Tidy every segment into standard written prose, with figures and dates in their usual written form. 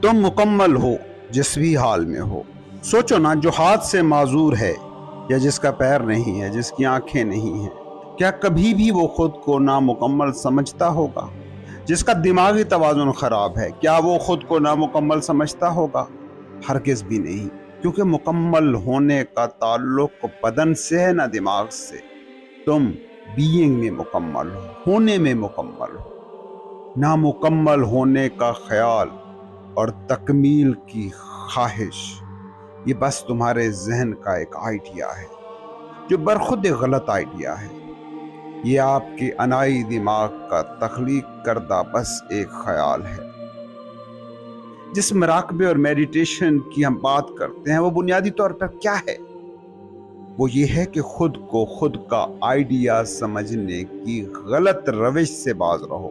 تم مکمل ہو جس بھی حال میں ہو. سوچو نا، جو ہاتھ سے معذور ہے یا جس کا پیر نہیں ہے، جس کی آنکھیں نہیں ہیں، کیا کبھی بھی وہ خود کو نامکمل سمجھتا ہوگا؟ جس کا دماغی توازن خراب ہے، کیا وہ خود کو نامکمل سمجھتا ہوگا؟ ہرگز بھی نہیں، کیونکہ مکمل ہونے کا تعلق بدن سے ہے، نہ دماغ سے. تم بینگ میں مکمل ہو، ہونے میں مکمل ہو. نامکمل ہونے کا خیال اور تکمیل کی خواہش یہ بس تمہارے ذہن کا ایک آئیڈیا ہے، جو برخود ایک غلط آئیڈیا ہے. یہ آپ کے انائی دماغ کا تخلیق کردہ بس ایک خیال ہے. جس مراقبے اور میڈیٹیشن کی ہم بات کرتے ہیں، وہ بنیادی طور پر کیا ہے؟ وہ یہ ہے کہ خود کو خود کا آئیڈیا سمجھنے کی غلط روش سے باز رہو.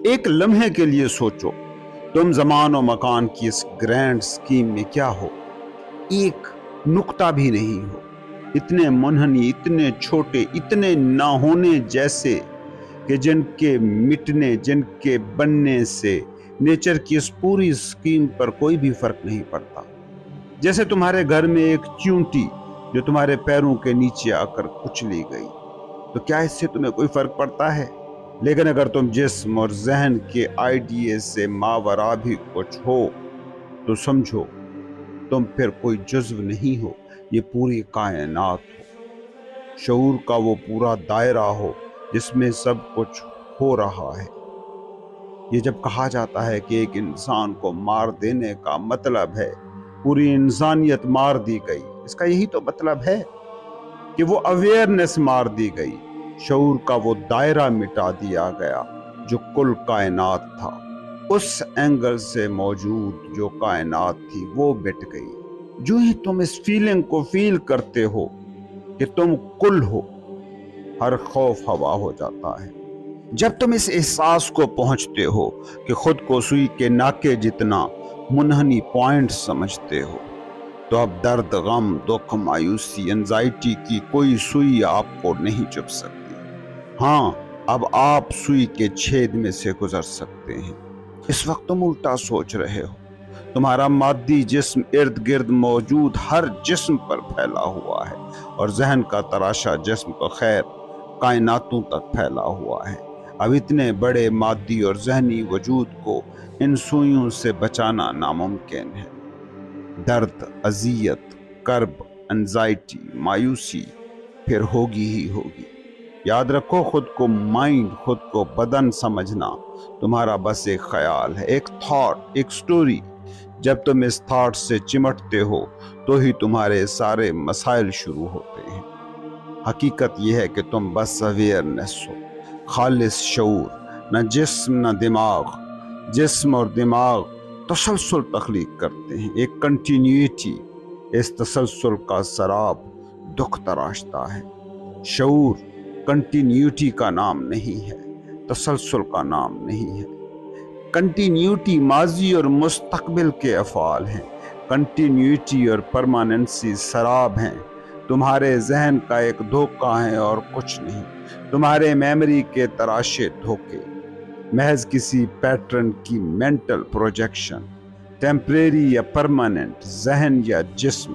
ایک لمحے کے لیے سوچو، تم زمان و مکان کی اس گرینڈ سکیم میں کیا ہو؟ ایک نقطہ بھی نہیں ہو. اتنے منحنی، اتنے چھوٹے، اتنے نہ ہونے جیسے کہ جن کے مٹنے، جن کے بننے سے نیچر کی اس پوری سکیم پر کوئی بھی فرق نہیں پڑتا. جیسے تمہارے گھر میں ایک چیونٹی جو تمہارے پیروں کے نیچے آ کر کچلی گئی، تو کیا اس سے تمہیں کوئی فرق پڑتا ہے؟ لیکن اگر تم جسم اور ذہن کے آئیڈیے سے ماورا بھی کچھ ہو تو سمجھو تم پھر کوئی جزو نہیں ہو، یہ پوری کائنات ہو. شعور کا وہ پورا دائرہ ہو جس میں سب کچھ ہو رہا ہے. یہ جب کہا جاتا ہے کہ ایک انسان کو مار دینے کا مطلب ہے پوری انسانیت مار دی گئی، اس کا یہی تو مطلب ہے کہ وہ اویئرنس مار دی گئی، شعور کا وہ دائرہ مٹا دیا گیا جو کل کائنات تھا. اس اینگل سے موجود جو کائنات تھی وہ مٹ گئی. جو ہی تم اس فیلنگ کو فیل کرتے ہو کہ تم کل ہو، ہر خوف ہوا ہو جاتا ہے. جب تم اس احساس کو پہنچتے ہو کہ خود کو سوئی کے ناکے جتنا منحنی پوائنٹ سمجھتے ہو، تو اب درد، غم، دکھ، مایوسی، انزائٹی کی کوئی سوئی آپ کو نہیں چپ سکتی. ہاں، اب آپ سوئی کے چھید میں سے گزر سکتے ہیں. اس وقت تم الٹا سوچ رہے ہو. تمہارا مادی جسم ارد گرد موجود ہر جسم پر پھیلا ہوا ہے، اور ذہن کا تراشا جسم کو خیر کائناتوں تک پھیلا ہوا ہے. اب اتنے بڑے مادی اور ذہنی وجود کو ان سوئیوں سے بچانا ناممکن ہے. درد، اذیت، کرب، انزائٹی، مایوسی پھر ہوگی ہی ہوگی. یاد رکھو، خود کو مائنڈ، خود کو بدن سمجھنا تمہارا بس ایک خیال ہے، ایک تھاٹ، ایک سٹوری. جب تم اس تھاٹ سے چمٹتے ہو تو ہی تمہارے سارے مسائل شروع ہوتے ہیں. حقیقت یہ ہے کہ تم بس اویئرنس ہو، خالص شعور، نہ جسم نہ دماغ. جسم اور دماغ تسلسل تخلیق کرتے ہیں، ایک کنٹینیوٹی. اس تسلسل کا سراب دکھ تراشتا ہے. شعور کنٹینیوٹی کا نام نہیں ہے، تسلسل کا نام نہیں ہے. کنٹینیوٹی ماضی اور مستقبل کے افعال ہیں. کنٹینیوٹی اور پرماننسی سراب ہیں. تمہارے ذہن کا ایک دھوکہ ہے اور کچھ نہیں. تمہارے میموری کے تراشے دھوکے، محض کسی پیٹرن کی مینٹل پروجیکشن. ٹیمپریری یا پرماننٹ، ذہن یا جسم،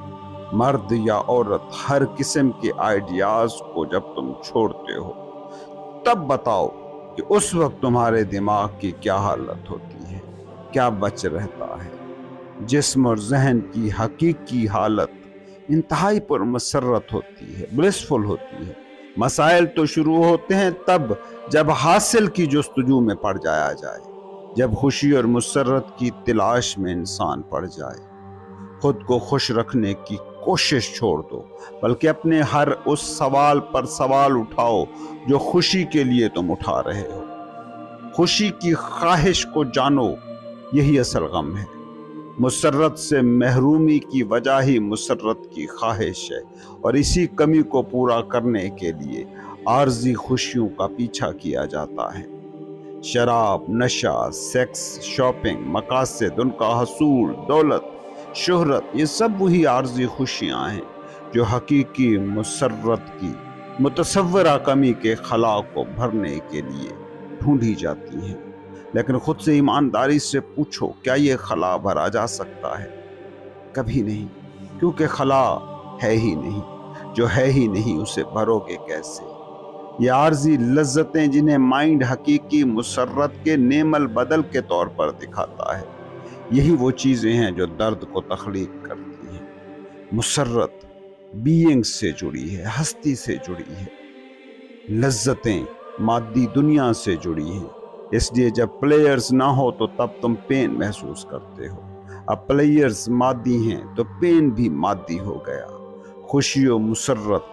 مرد یا عورت، ہر قسم کے آئیڈیاز کو جب تم چھوڑتے ہو، تب بتاؤ کہ اس وقت تمہارے دماغ کی کیا حالت ہوتی ہے، کیا بچ رہتا ہے؟ جسم اور ذہن کی حقیقی حالت انتہائی پر مسرت ہوتی ہے، بلسفل ہوتی ہے. مسائل تو شروع ہوتے ہیں تب جب حاصل کی جستجو میں پڑ جایا جائے، جب خوشی اور مسرت کی تلاش میں انسان پڑ جائے. خود کو خوش رکھنے کی کوشش چھوڑ دو، بلکہ اپنے ہر اس سوال پر سوال اٹھاؤ جو خوشی کے لیے تم اٹھا رہے ہو. خوشی کی خواہش کو جانو، یہی اصل غم ہے. مسرت سے محرومی کی وجہ ہی مسرت کی خواہش ہے، اور اسی کمی کو پورا کرنے کے لیے عارضی خوشیوں کا پیچھا کیا جاتا ہے. شراب، نشہ، سیکس، شاپنگ، مقاصد، ان کا حصول، دولت، شہرت، یہ سب وہی عارضی خوشیاں ہیں جو حقیقی مسرت کی متصورہ کمی کے خلا کو بھرنے کے لیے ڈھونڈی جاتی ہیں، لیکن خود سے ایمانداری سے پوچھو کیا یہ خلا بھرا جا سکتا ہے؟ کبھی نہیں، کیونکہ خلا ہے ہی نہیں، جو ہے ہی نہیں اسے بھرو گے کیسے؟ یہ عارضی لذتیں جنہیں مائنڈ حقیقی مسرت کے نعم البدل کے طور پر دکھاتا ہے، یہی وہ چیزیں ہیں جو درد کو تخلیق کرتی ہیں۔ مسرت بینگ سے جڑی ہے، ہستی سے جڑی ہے، لذتیں مادی دنیا سے جڑی ہیں، اس لیے جب پلیئرز نہ ہو تو تب تم پین محسوس کرتے ہو۔ اب پلیئرز مادی ہیں تو پین بھی مادی ہو گیا۔ خوشی و مسرت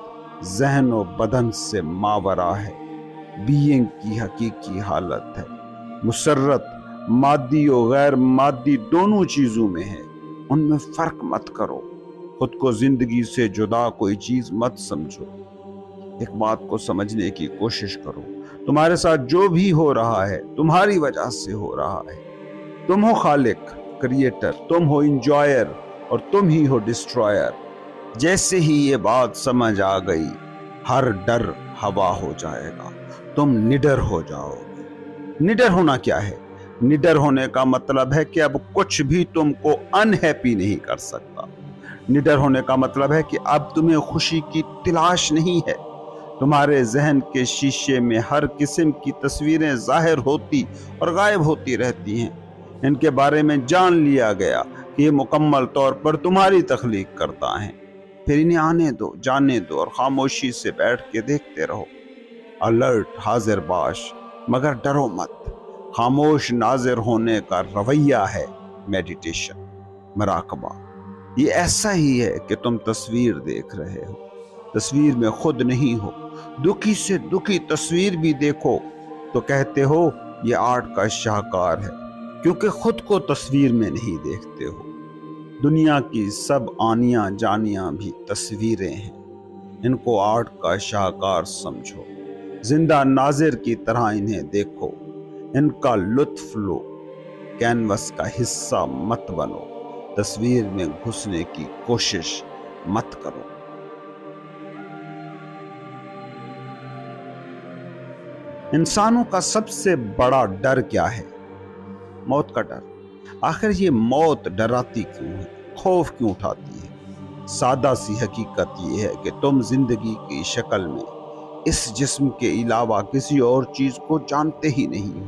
ذہن و بدن سے ماورا ہے، بینگ کی حقیقی حالت ہے۔ مسرت مادی و غیر مادی دونوں چیزوں میں ہے، ان میں فرق مت کرو، خود کو زندگی سے جدا کوئی چیز مت سمجھو۔ ایک بات کو سمجھنے کی کوشش کرو، تمہارے ساتھ جو بھی ہو رہا ہے تمہاری وجہ سے ہو رہا ہے۔ تم ہو خالق، کریٹر، تم ہو انجوائر اور تم ہی ہو ڈسٹرائر۔ جیسے ہی یہ بات سمجھ آ گئی، ہر ڈر ہوا ہو جائے گا، تم نڈر ہو جاؤ گے۔ نڈر ہونا کیا ہے؟ نڈر ہونے کا مطلب ہے کہ اب کچھ بھی تم کو انہیپی نہیں کر سکتا۔ نڈر ہونے کا مطلب ہے کہ اب تمہیں خوشی کی تلاش نہیں ہے۔ تمہارے ذہن کے شیشے میں ہر قسم کی تصویریں ظاہر ہوتی اور غائب ہوتی رہتی ہیں۔ ان کے بارے میں جان لیا گیا کہ یہ مکمل طور پر تمہاری تخلیق کرتا ہیں۔ پھر انہیں آنے دو، جانے دو اور خاموشی سے بیٹھ کے دیکھتے رہو۔ الرٹ، حاضر باش، مگر ڈرو مت۔ خاموش ناظر ہونے کا رویہ ہے میڈیٹیشن، مراقبہ۔ یہ ایسا ہی ہے کہ تم تصویر دیکھ رہے ہو، تصویر میں خود نہیں ہو۔ دکھی سے دکھی تصویر بھی دیکھو تو کہتے ہو یہ آرٹ کا شاہکار ہے، کیونکہ خود کو تصویر میں نہیں دیکھتے ہو۔ دنیا کی سب آنیاں جانیاں بھی تصویریں ہیں، ان کو آرٹ کا شاہکار سمجھو۔ زندہ ناظر کی طرح انہیں دیکھو، ان کا لطف لو، کینوس کا حصہ مت بنو، تصویر میں گھسنے کی کوشش مت کرو۔ انسانوں کا سب سے بڑا ڈر کیا ہے؟ موت کا ڈر۔ آخر یہ موت ڈراتی کیوں ہے؟ خوف کیوں اٹھاتی ہے؟ سادہ سی حقیقت یہ ہے کہ تم زندگی کی شکل میں اس جسم کے علاوہ کسی اور چیز کو جانتے ہی نہیں ہو۔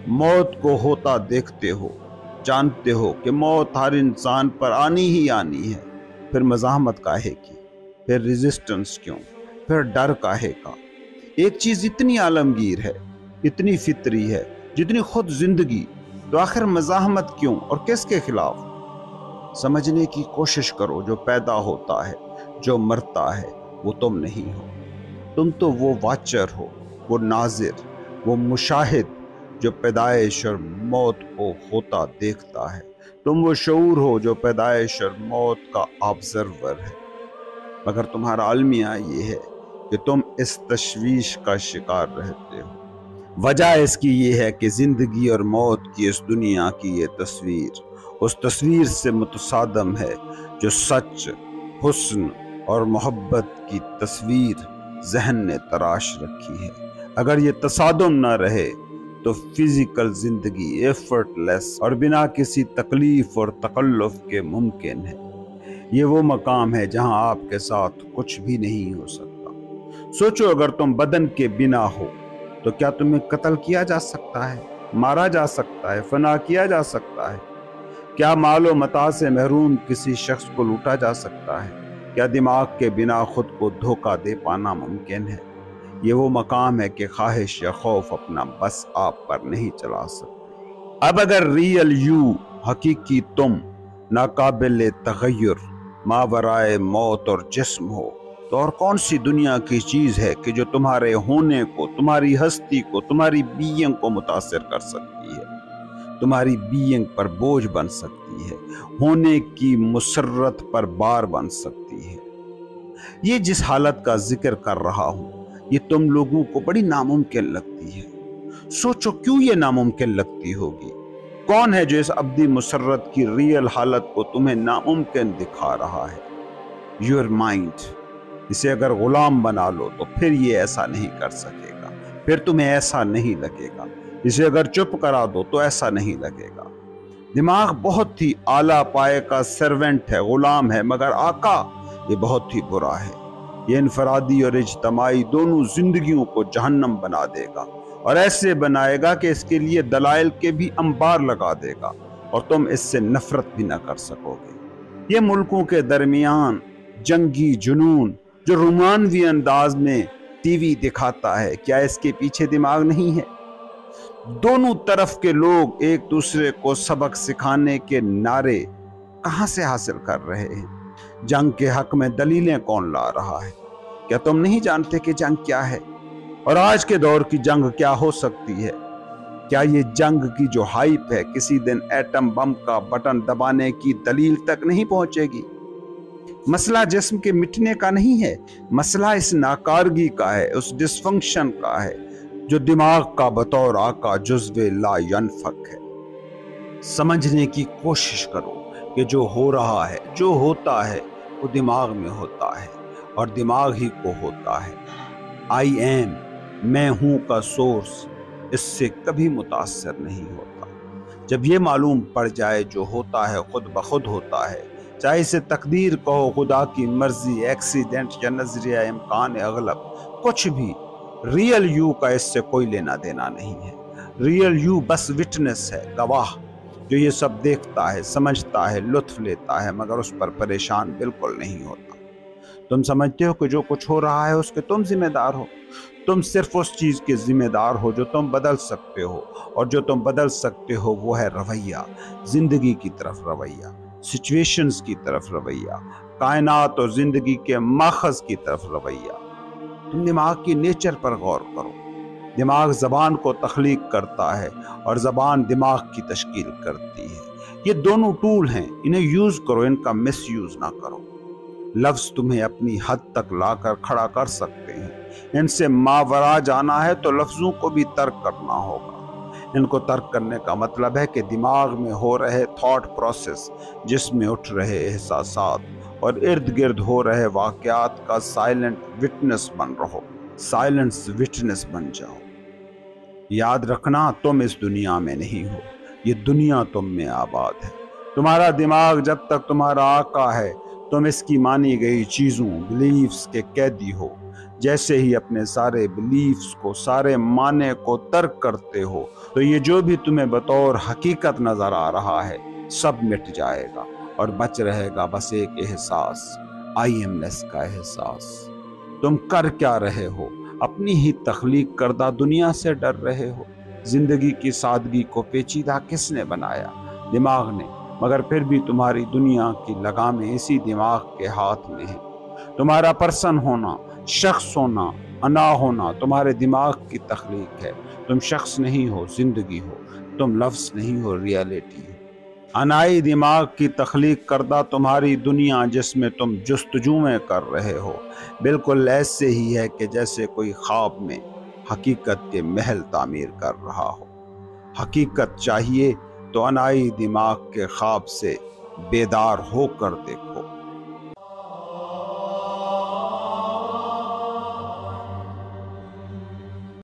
موت کو ہوتا دیکھتے ہو، جانتے ہو کہ موت ہر انسان پر آنی ہی آنی ہے، پھر مزاحمت کاہے کی؟ پھر ریزسٹنس کیوں؟ پھر ڈر کاہے کا؟ ایک چیز اتنی عالمگیر ہے، اتنی فطری ہے جتنی خود زندگی، تو آخر مزاحمت کیوں اور کس کے خلاف؟ سمجھنے کی کوشش کرو، جو پیدا ہوتا ہے، جو مرتا ہے، وہ تم نہیں ہو۔ تم تو وہ واچر ہو، وہ ناظر، وہ مشاہد جو پیدائش اور موت کو ہوتا دیکھتا ہے۔ تم وہ شعور ہو جو پیدائش اور موت کا آبزرور ہے۔ مگر تمہارا المیہ یہ ہے کہ تم اس تشویش کا شکار رہتے ہو۔ وجہ اس کی یہ ہے کہ زندگی اور موت کی اس دنیا کی یہ تصویر اس تصویر سے متصادم ہے جو سچ، حسن اور محبت کی تصویر ذہن نے تراش رکھی ہے۔ اگر یہ تصادم نہ رہے تو فزیکل زندگی ایفرٹ لیس اور بنا کسی تکلیف اور تکلف کے ممکن ہے۔ یہ وہ مقام ہے جہاں آپ کے ساتھ کچھ بھی نہیں ہو سکتا۔ سوچو، اگر تم بدن کے بنا ہو تو کیا تمہیں قتل کیا جا سکتا ہے، مارا جا سکتا ہے، فنا کیا جا سکتا ہے؟ کیا مال و متاع سے محروم کسی شخص کو لوٹا جا سکتا ہے؟ کیا دماغ کے بنا خود کو دھوکہ دے پانا ممکن ہے؟ یہ وہ مقام ہے کہ خواہش یا خوف اپنا بس آپ پر نہیں چلا سکتے۔ اب اگر ریئل یو، حقیقی تم، ناقابل تغیر، ماورائے موت اور جسم ہو، تو اور کون سی دنیا کی چیز ہے کہ جو تمہارے ہونے کو، تمہاری ہستی کو، تمہاری بینگ کو متاثر کر سکتی ہے، تمہاری بینگ پر بوجھ بن سکتی ہے، ہونے کی مسرت پر بار بن سکتی ہے؟ یہ جس حالت کا ذکر کر رہا ہوں، یہ تم لوگوں کو بڑی ناممکن لگتی ہے۔ سوچو کیوں یہ ناممکن لگتی ہوگی؟ کون ہے جو اس ابدی مسرت کی ریئل حالت کو تمہیں ناممکن دکھا رہا ہے؟ Your mind. اسے اگر غلام بنا لو تو پھر یہ ایسا نہیں کر سکے گا، پھر تمہیں ایسا نہیں لگے گا۔ اسے اگر چپ کرا دو تو ایسا نہیں لگے گا۔ دماغ بہت ہی اعلیٰ پائے کا سرونٹ ہے، غلام ہے، مگر آقا یہ بہت ہی برا ہے۔ یہ انفرادی اور اجتماعی دونوں زندگیوں کو جہنم بنا دے گا، اور ایسے بنائے گا کہ اس کے لیے دلائل کے بھی انبار لگا دے گا اور تم اس سے نفرت بھی نہ کر سکو گے۔ یہ ملکوں کے درمیان جنگی جنون جو رومانوی انداز میں ٹی وی دکھاتا ہے، کیا اس کے پیچھے دماغ نہیں ہے؟ دونوں طرف کے لوگ ایک دوسرے کو سبق سکھانے کے نعرے کہاں سے حاصل کر رہے ہیں؟ جنگ کے حق میں دلیلیں کون لا رہا ہے؟ کیا تم نہیں جانتے کہ جنگ کیا ہے اور آج کے دور کی جنگ کیا ہو سکتی ہے؟ کیا یہ جنگ کی جو ہائپ ہے کسی دن ایٹم بم کا بٹن دبانے کی دلیل تک نہیں پہنچے گی؟ مسئلہ جسم کے مٹنے کا نہیں ہے، مسئلہ اس ناکارگی کا ہے، اس ڈس فنکشن کا ہے جو دماغ کا بطور آقا جزو لا ینفک ہے۔ سمجھنے کی کوشش کرو کہ جو ہو رہا ہے، جو ہوتا ہے، وہ دماغ میں ہوتا ہے اور دماغ ہی کو ہوتا ہے۔ آئی ایم، میں ہوں کا سورس اس سے کبھی متاثر نہیں ہوتا۔ جب یہ معلوم پڑ جائے جو ہوتا ہے خود بخود ہوتا ہے، چاہے اسے تقدیر کہو، خدا کی مرضی، ایکسیڈنٹ یا نظریہ امکان اغلب، کچھ بھی، ریئل یو کا اس سے کوئی لینا دینا نہیں ہے۔ ریئل یو بس وٹنس ہے، گواہ، جو یہ سب دیکھتا ہے، سمجھتا ہے، لطف لیتا ہے، مگر اس پر پریشان بالکل نہیں ہوتا۔ تم سمجھتے ہو کہ جو کچھ ہو رہا ہے اس کے تم ذمہ دار ہو۔ تم صرف اس چیز کے ذمہ دار ہو جو تم بدل سکتے ہو، اور جو تم بدل سکتے ہو وہ ہے رویہ، زندگی کی طرف رویہ، سچویشنز کی طرف رویہ، کائنات اور زندگی کے ماخذ کی طرف رویہ۔ تم دماغ کی نیچر پر غور کرو۔ دماغ زبان کو تخلیق کرتا ہے اور زبان دماغ کی تشکیل کرتی ہے۔ یہ دونوں ٹول ہیں، انہیں یوز کرو، ان کا مس یوز نہ کرو۔ لفظ تمہیں اپنی حد تک لا کر کھڑا کر سکتے ہیں، ان سے ماورا جانا ہے تو لفظوں کو بھی ترک کرنا ہوگا۔ ان کو ترک کرنے کا مطلب ہے کہ دماغ میں ہو رہے تھاٹ پروسیس، جس میں اٹھ رہے احساسات اور ارد گرد ہو رہے واقعات کا سائلنٹ وٹنس بن رہو، سائلنس وٹنس بن جاؤ۔ یاد رکھنا، تم اس دنیا میں نہیں ہو، یہ دنیا تم میں آباد ہے۔ تمہارا دماغ جب تک تمہارا آقا ہے، تم اس کی مانی گئی چیزوں، بلیفز کے قیدی ہو۔ جیسے ہی اپنے سارے بلیفز کو، سارے معنی کو ترک کرتے ہو، تو یہ جو بھی تمہیں بطور حقیقت نظر آ رہا ہے سب مٹ جائے گا، اور بچ رہے گا بس ایک احساس، آئی ایم نیس کا احساس۔ تم کر کیا رہے ہو؟ اپنی ہی تخلیق کردہ دنیا سے ڈر رہے ہو۔ زندگی کی سادگی کو پیچیدہ کس نے بنایا؟ دماغ نے، مگر پھر بھی تمہاری دنیا کی لگامیں اسی دماغ کے ہاتھ میں ہیں۔ تمہارا پرسن ہونا، شخص ہونا، انا ہونا تمہارے دماغ کی تخلیق ہے۔ تم شخص نہیں ہو، زندگی ہو۔ تم لفظ نہیں ہو، ریالٹی ہو۔ انائی دماغ کی تخلیق کردہ تمہاری دنیا جس میں تم جستجویں کر رہے ہو، بالکل ایسے ہی ہے کہ جیسے کوئی خواب میں حقیقت کے محل تعمیر کر رہا ہو۔ حقیقت چاہیے تو انائی دماغ کے خواب سے بیدار ہو کر دیکھو۔